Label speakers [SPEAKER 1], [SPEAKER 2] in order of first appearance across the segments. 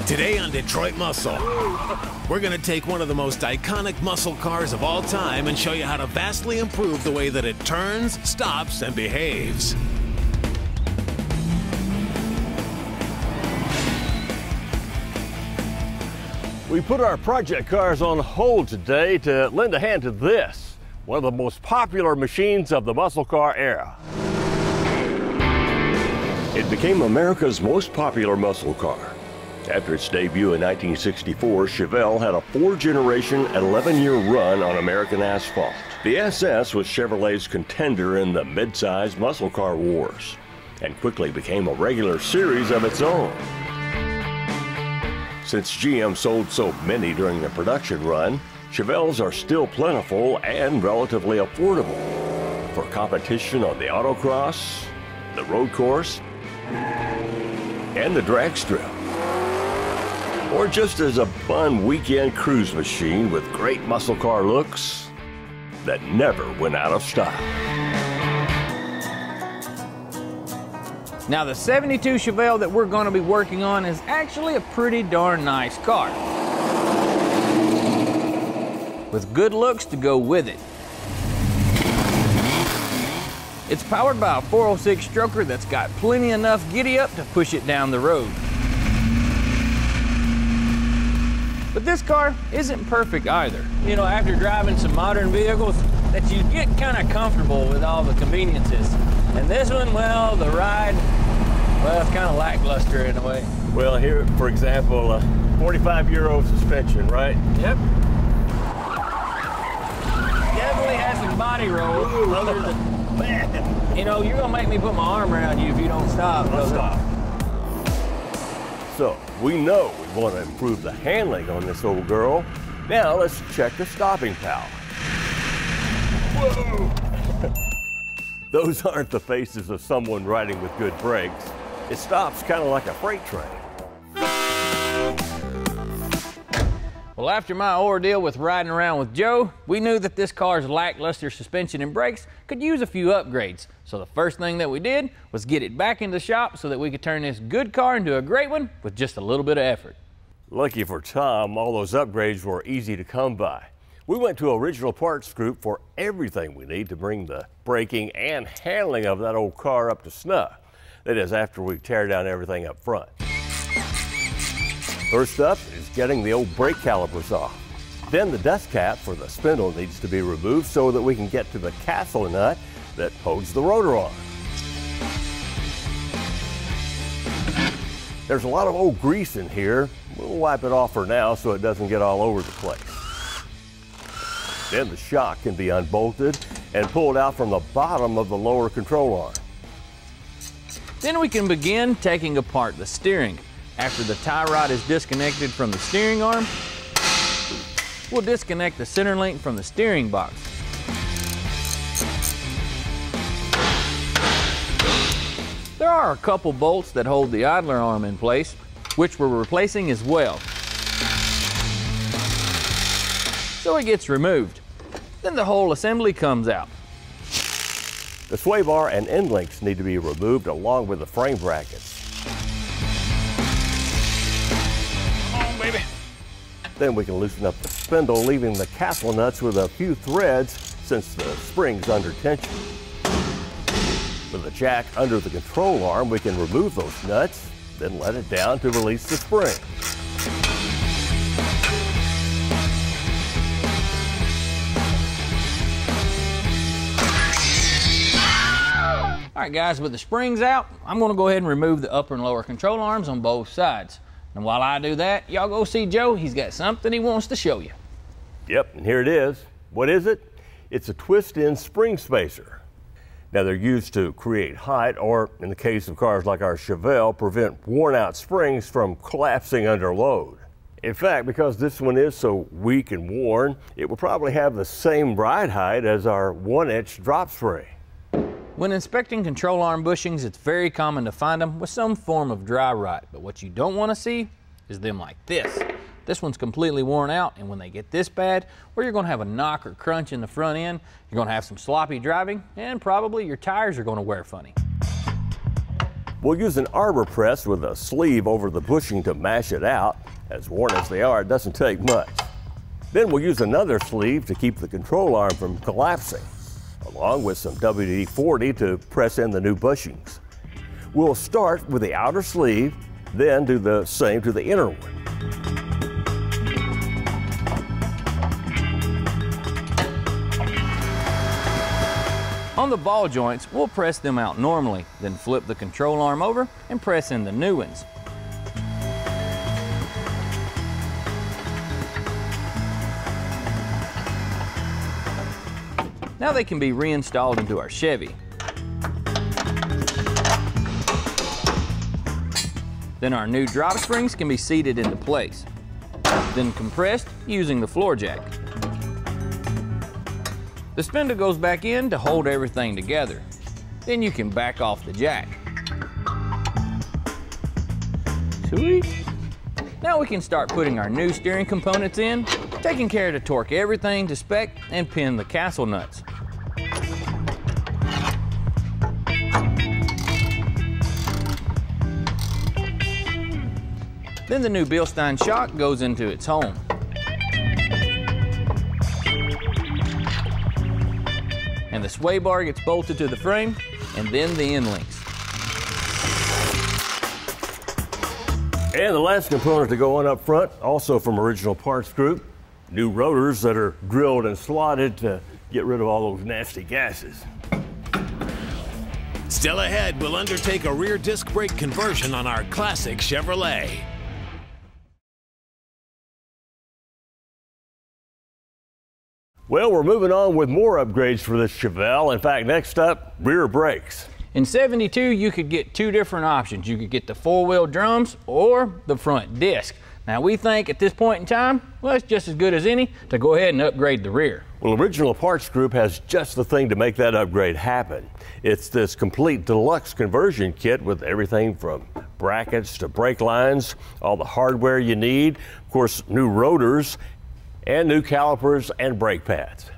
[SPEAKER 1] Today on Detroit Muscle, we're going to take one of the most iconic muscle cars of all time and show you how to vastly improve the way that it turns, stops, and behaves.
[SPEAKER 2] We put our project cars on hold today to lend a hand to this, one of the most popular machines of the muscle car era. It became America's most popular muscle car. After its debut in 1964, Chevelle had a 4-generation, 11-year run on American asphalt. The SS was Chevrolet's contender in the mid-size muscle car wars, and quickly became a regular series of its own. Since GM sold so many during the production run, Chevelles are still plentiful and relatively affordable for competition on the autocross, the road course, and the drag strip. Or just as a fun weekend cruise machine with great muscle car looks that never went out of style.
[SPEAKER 3] Now the 72 Chevelle that we're going to be working on is actually a pretty darn nice car, with good looks to go with it. It's powered by a 406 stroker that's got plenty enough giddy up to push it down the road. But this car isn't perfect either. You know, after driving some modern vehicles, that you get kind of comfortable with all the conveniences. And this one, well, the ride, well, it's kind of lackluster in a way.
[SPEAKER 2] Well, here, for example, a 45-year-old suspension, right?
[SPEAKER 3] Yep. Definitely has some body roll. Man. You know, you're gonna make me put my arm around you if you don't stop.
[SPEAKER 2] Let's stop. So, we know we want to improve the handling on this old girl. Now, let's check the stopping power. Whoa! Those aren't the faces of someone riding with good brakes. It stops kind of like a freight train.
[SPEAKER 3] Well, after my ordeal with riding around with Joe, we knew that this car's lackluster suspension and brakes could use a few upgrades. So the first thing that we did was get it back in the shop so that we could turn this good car into a great one with just a little bit of effort.
[SPEAKER 2] Lucky for Tom, all those upgrades were easy to come by. We went to Original Parts Group for everything we need to bring the braking and handling of that old car up to snuff. That is, after we tear down everything up front. First up is getting the old brake calipers off. Then the dust cap for the spindle needs to be removed so that we can get to the castle nut that holds the rotor on. There's a lot of old grease in here. We'll wipe it off for now so it doesn't get all over the place. Then the shock can be unbolted and pulled out from the bottom of the lower control arm.
[SPEAKER 3] Then we can begin taking apart the steering. After the tie rod is disconnected from the steering arm, we'll disconnect the center link from the steering box. There are a couple bolts that hold the idler arm in place, which we're replacing as well. So it gets removed. Then the whole assembly comes out.
[SPEAKER 2] The sway bar and end links need to be removed along with the frame brackets.
[SPEAKER 3] Baby.
[SPEAKER 2] Then we can loosen up the spindle, leaving the castle nuts with a few threads since the spring's under tension. With the jack under the control arm, we can remove those nuts, then let it down to release the spring.
[SPEAKER 3] All right, guys, with the springs out, I'm gonna go ahead and remove the upper and lower control arms on both sides. And while I do that, y'all go see Joe. He's got something he wants to show you.
[SPEAKER 2] Yep, and here it is. What is it? It's a twist-in spring spacer. Now, they're used to create height, or in the case of cars like our Chevelle, prevent worn-out springs from collapsing under load. In fact, because this one is so weak and worn, it will probably have the same ride height as our 1-inch drop spring.
[SPEAKER 3] When inspecting control arm bushings, it's very common to find them with some form of dry rot, but what you don't want to see is them like this. This one's completely worn out, and when they get this bad, where you're going to have a knock or crunch in the front end, you're going to have some sloppy driving, and probably your tires are going to wear funny.
[SPEAKER 2] We'll use an arbor press with a sleeve over the bushing to mash it out. As worn as they are, it doesn't take much. Then we'll use another sleeve to keep the control arm from collapsing, along with some WD-40 to press in the new bushings. We'll start with the outer sleeve, then do the same to the inner one.
[SPEAKER 3] On the ball joints, we'll press them out normally, then flip the control arm over and press in the new ones. Now they can be reinstalled into our Chevy. Then our new drop springs can be seated into place, then compressed using the floor jack. The spindle goes back in to hold everything together. Then you can back off the jack. Sweet. Now we can start putting our new steering components in, taking care to torque everything to spec and pin the castle nuts. Then the new Bilstein shock goes into its home. And the sway bar gets bolted to the frame, and then the end links.
[SPEAKER 2] And the last component to go on up front, also from Original Parts Group, new rotors that are drilled and slotted to get rid of all those nasty gases.
[SPEAKER 1] Still ahead, we'll undertake a rear disc brake conversion on our classic Chevrolet.
[SPEAKER 2] Well, we're moving on with more upgrades for this Chevelle. In fact, next up, rear brakes.
[SPEAKER 3] In '72, you could get two different options. You could get the four-wheel drums or the front disc. Now we think at this point in time, well, it's just as good as any to go ahead and upgrade the rear.
[SPEAKER 2] Well, Original Parts Group has just the thing to make that upgrade happen. It's this complete deluxe conversion kit with everything from brackets to brake lines, all the hardware you need, of course, new rotors, and new calipers and brake pads.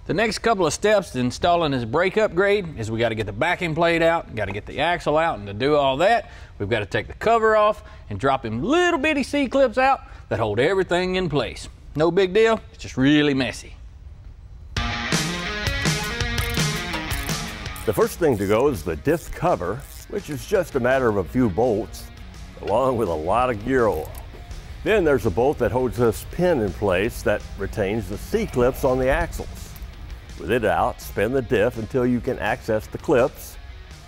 [SPEAKER 3] The next couple of steps to installing this brake upgrade is we got to get the backing plate out, got to get the axle out, and to do all that, we've got to take the cover off and drop them little bitty C-clips out that hold everything in place. No big deal, it's just really messy.
[SPEAKER 2] The first thing to go is the disc cover, which is just a matter of a few bolts, along with a lot of gear oil. Then there's a bolt that holds this pin in place that retains the C-clips on the axles. With it out, spin the diff until you can access the clips,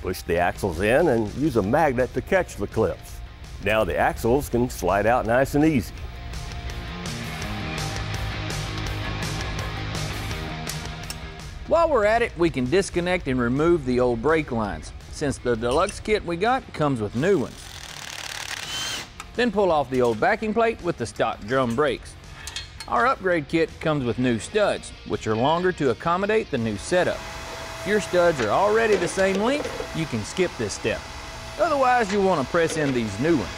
[SPEAKER 2] push the axles in, and use a magnet to catch the clips. Now the axles can slide out nice and easy.
[SPEAKER 3] While we're at it, we can disconnect and remove the old brake lines, since the Deluxe kit we got comes with new ones. Then pull off the old backing plate with the stock drum brakes. Our upgrade kit comes with new studs, which are longer to accommodate the new setup. If your studs are already the same length, you can skip this step. Otherwise, you'll want to press in these new ones.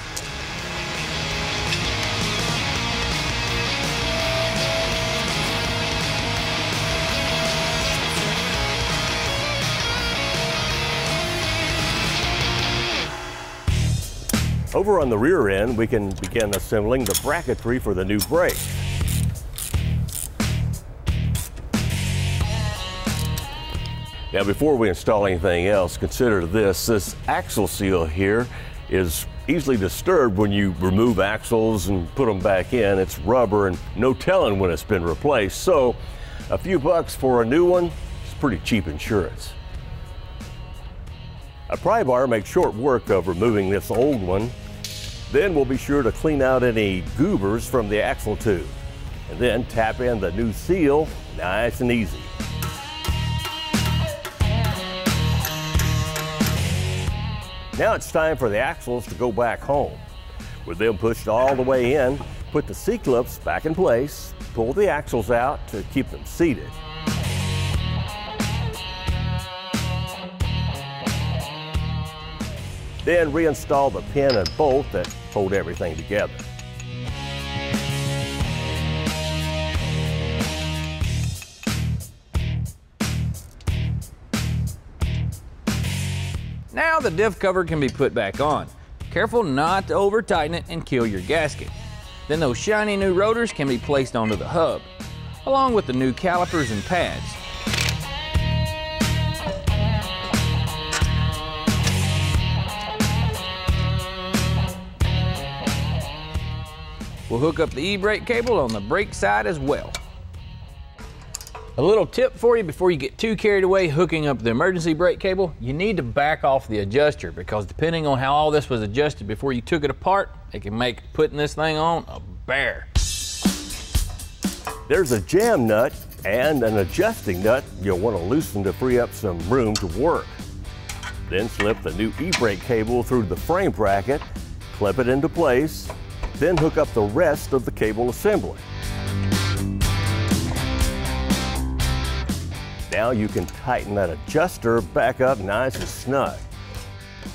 [SPEAKER 2] Over on the rear end, we can begin assembling the bracketry for the new brakes. Now, before we install anything else, consider this. This axle seal here is easily disturbed when you remove axles and put them back in. It's rubber and no telling when it's been replaced. So a few bucks for a new one is pretty cheap insurance. A pry bar makes short work of removing this old one. Then we'll be sure to clean out any goobers from the axle tube. And then tap in the new seal, nice and easy. Now it's time for the axles to go back home. With them pushed all the way in, put the C-clips back in place, pull the axles out to keep them seated. Then reinstall the pin and bolt that hold everything together.
[SPEAKER 3] Now the diff cover can be put back on. Careful not to over tighten it and kill your gasket. Then those shiny new rotors can be placed onto the hub, along with the new calipers and pads. We'll hook up the e-brake cable on the brake side as well. A little tip for you before you get too carried away hooking up the emergency brake cable, you need to back off the adjuster, because depending on how all this was adjusted before you took it apart, it can make putting this thing on a bear.
[SPEAKER 2] There's a jam nut and an adjusting nut you'll want to loosen to free up some room to work. Then slip the new e-brake cable through the frame bracket, clip it into place, then hook up the rest of the cable assembly. Now you can tighten that adjuster back up nice and snug.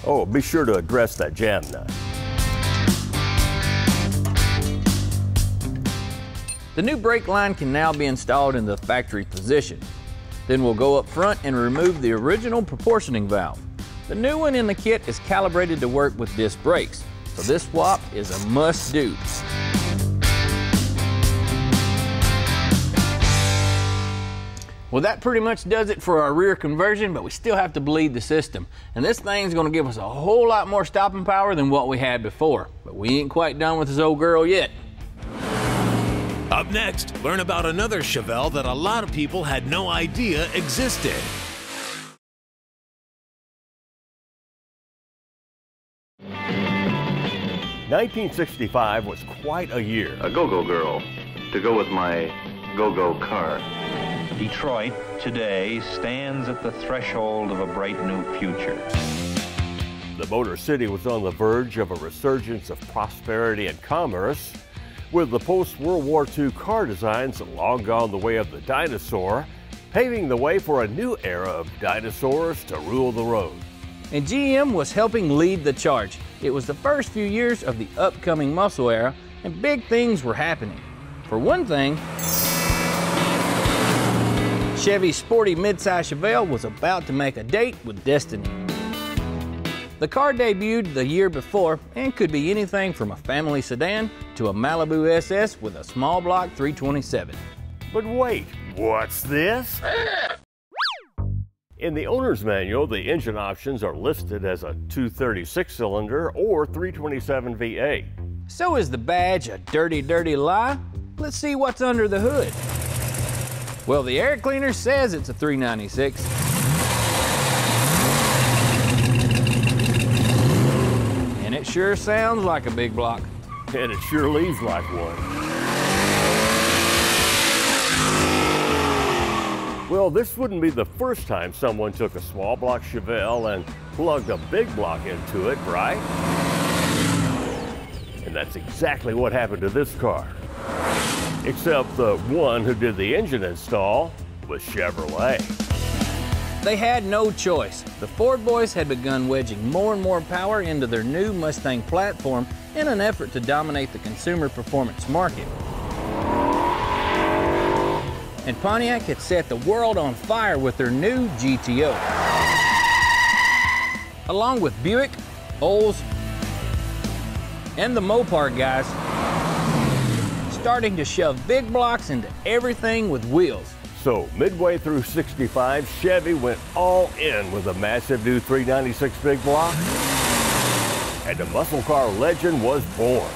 [SPEAKER 2] Oh, be sure to address that jam nut.
[SPEAKER 3] The new brake line can now be installed in the factory position. Then we'll go up front and remove the original proportioning valve. The new one in the kit is calibrated to work with disc brakes, so this swap is a must-do. Well, that pretty much does it for our rear conversion, but we still have to bleed the system. And this thing's gonna give us a whole lot more stopping power than what we had before. But we ain't quite done with this old girl yet.
[SPEAKER 1] Up next, learn about another Chevelle that a lot of people had no idea existed.
[SPEAKER 2] "1965 was quite a year.
[SPEAKER 4] A go-go girl to go with my go-go car.
[SPEAKER 5] Detroit today stands at the threshold of a bright new future.
[SPEAKER 2] The Motor City was on the verge of a resurgence of prosperity and commerce, with the post-World War II car designs long gone the way of the dinosaur, paving the way for a new era of dinosaurs to rule the road.
[SPEAKER 3] And GM was helping lead the charge. It was the first few years of the upcoming muscle era, and big things were happening. For one thing, Chevy's sporty midsize Chevelle was about to make a date with destiny. The car debuted the year before and could be anything from a family sedan to a Malibu SS with a small block 327.
[SPEAKER 2] But wait, what's this? In the owner's manual, the engine options are listed as a 236 cylinder or 327 V8.
[SPEAKER 3] So is the badge a dirty, dirty lie? Let's see what's under the hood. Well, the air cleaner says it's a 396. And it sure sounds like a big block.
[SPEAKER 2] And it sure leaves like one. Well, this wouldn't be the first time someone took a small block Chevelle and plugged a big block into it, right? And that's exactly what happened to this car. Except the one who did the engine install was Chevrolet.
[SPEAKER 3] They had no choice. The Ford boys had begun wedging more and more power into their new Mustang platform in an effort to dominate the consumer performance market. And Pontiac had set the world on fire with their new GTO. Along with Buick, Olds, and the Mopar guys, starting to shove big blocks into everything with wheels.
[SPEAKER 2] So midway through 65, Chevy went all in with a massive new 396 big block, and the muscle car legend was born.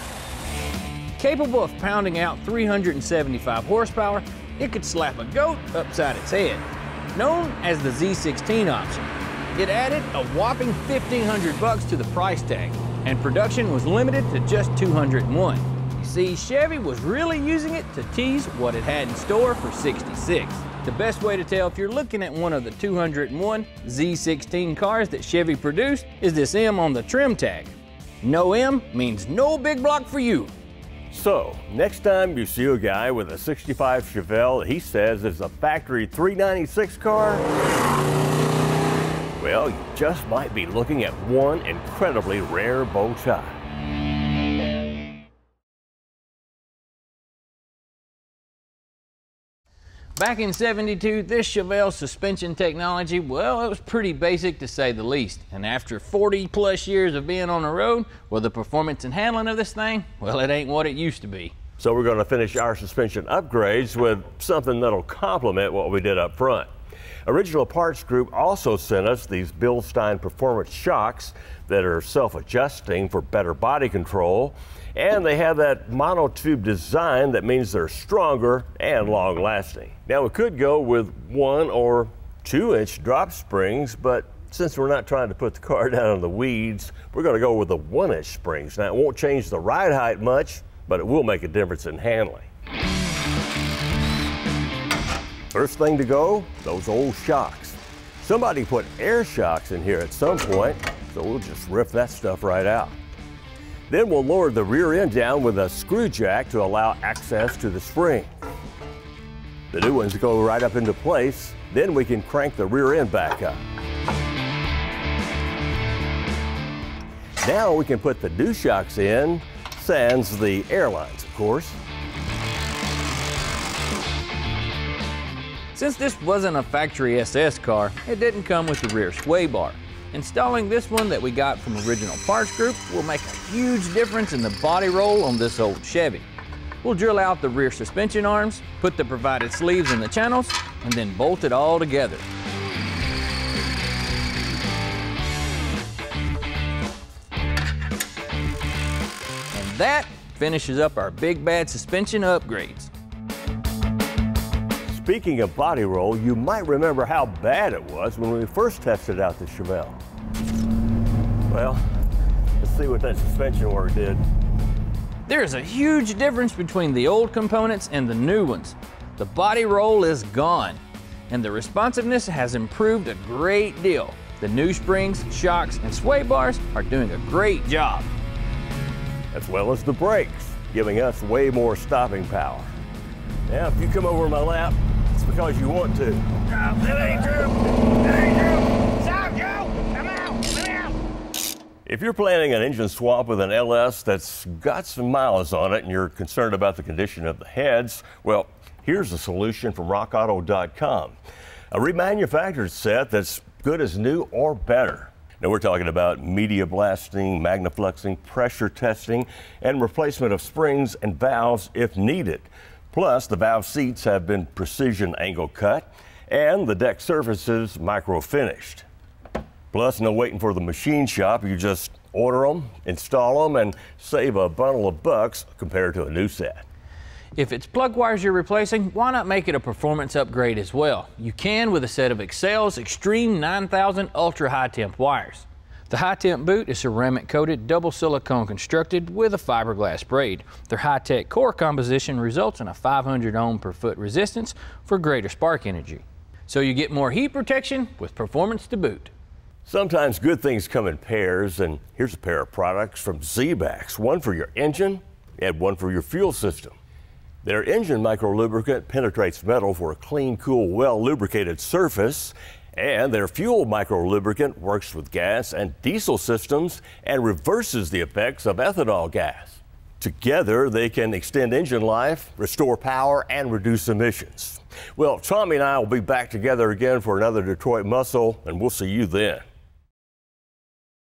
[SPEAKER 3] Capable of pounding out 375 horsepower, it could slap a goat upside its head. Known as the Z16 option, it added a whopping $1,500 to the price tag, and production was limited to just 201. See, Chevy was really using it to tease what it had in store for 66. The best way to tell if you're looking at one of the 201 Z16 cars that Chevy produced is this M on the trim tag. No M means no big block for you.
[SPEAKER 2] So, next time you see a guy with a 65 Chevelle that he says is a factory 396 car, well, you just might be looking at one incredibly rare bow tie.
[SPEAKER 3] Back in '72, this Chevelle suspension technology, well, it was pretty basic to say the least. And after 40 plus years of being on the road, well, the performance and handling of this thing, well, it ain't what it used to be.
[SPEAKER 2] So we're going to finish our suspension upgrades with something that'll complement what we did up front. Original Parts Group also sent us these Bilstein Performance shocks that are self-adjusting for better body control. And they have that monotube design that means they're stronger and long-lasting. Now, we could go with 1 or 2-inch drop springs, but since we're not trying to put the car down in the weeds, we're going to go with the 1-inch springs. Now, it won't change the ride height much, but it will make a difference in handling. First thing to go, those old shocks. Somebody put air shocks in here at some point, so we'll just rip that stuff right out. Then we'll lower the rear end down with a screw jack to allow access to the spring. The new ones go right up into place, then we can crank the rear end back up. Now we can put the new shocks in, sans the airlines, of course.
[SPEAKER 3] Since this wasn't a factory SS car, it didn't come with the rear sway bar. Installing this one that we got from Original Parts Group will make a huge difference in the body roll on this old Chevy. We'll drill out the rear suspension arms, put the provided sleeves in the channels, and then bolt it all together. And that finishes up our big bad suspension upgrades.
[SPEAKER 2] Speaking of body roll, you might remember how bad it was when we first tested out the Chevelle. Well, let's see what that suspension work did.
[SPEAKER 3] There's a huge difference between the old components and the new ones. The body roll is gone, and the responsiveness has improved a great deal. The new springs, shocks, and sway bars are doing a great job.
[SPEAKER 2] As well as the brakes, giving us way more stopping power. Now, if you come over my lap, it's because you want to.
[SPEAKER 6] That ain't true. That ain't true. Stop, Joe. I'm out. I'm out.
[SPEAKER 2] If you're planning an engine swap with an LS that's got some miles on it and you're concerned about the condition of the heads, well, here's a solution from RockAuto.com. A remanufactured set that's good as new or better. Now, we're talking about media blasting, magnafluxing, pressure testing, and replacement of springs and valves if needed. Plus, the valve seats have been precision angle cut, and the deck surfaces micro-finished. Plus, no waiting for the machine shop. You just order them, install them, and save a bundle of bucks compared to a new set.
[SPEAKER 3] If it's plug wires you're replacing, why not make it a performance upgrade as well? You can with a set of Accel's Extreme 9000 Ultra High Temp wires. The high temp boot is ceramic coated, double silicone constructed with a fiberglass braid. Their high-tech core composition results in a 500 ohm per foot resistance for greater spark energy. So you get more heat protection with performance to boot.
[SPEAKER 2] Sometimes good things come in pairs, and here's a pair of products from ZMAX, one for your engine and one for your fuel system. Their engine micro-lubricant penetrates metal for a clean, cool, well-lubricated surface. And their fuel micro-lubricant works with gas and diesel systems and reverses the effects of ethanol gas. Together, they can extend engine life, restore power, and reduce emissions. Well, Tommy and I will be back together again for another Detroit Muscle, and we'll see you then.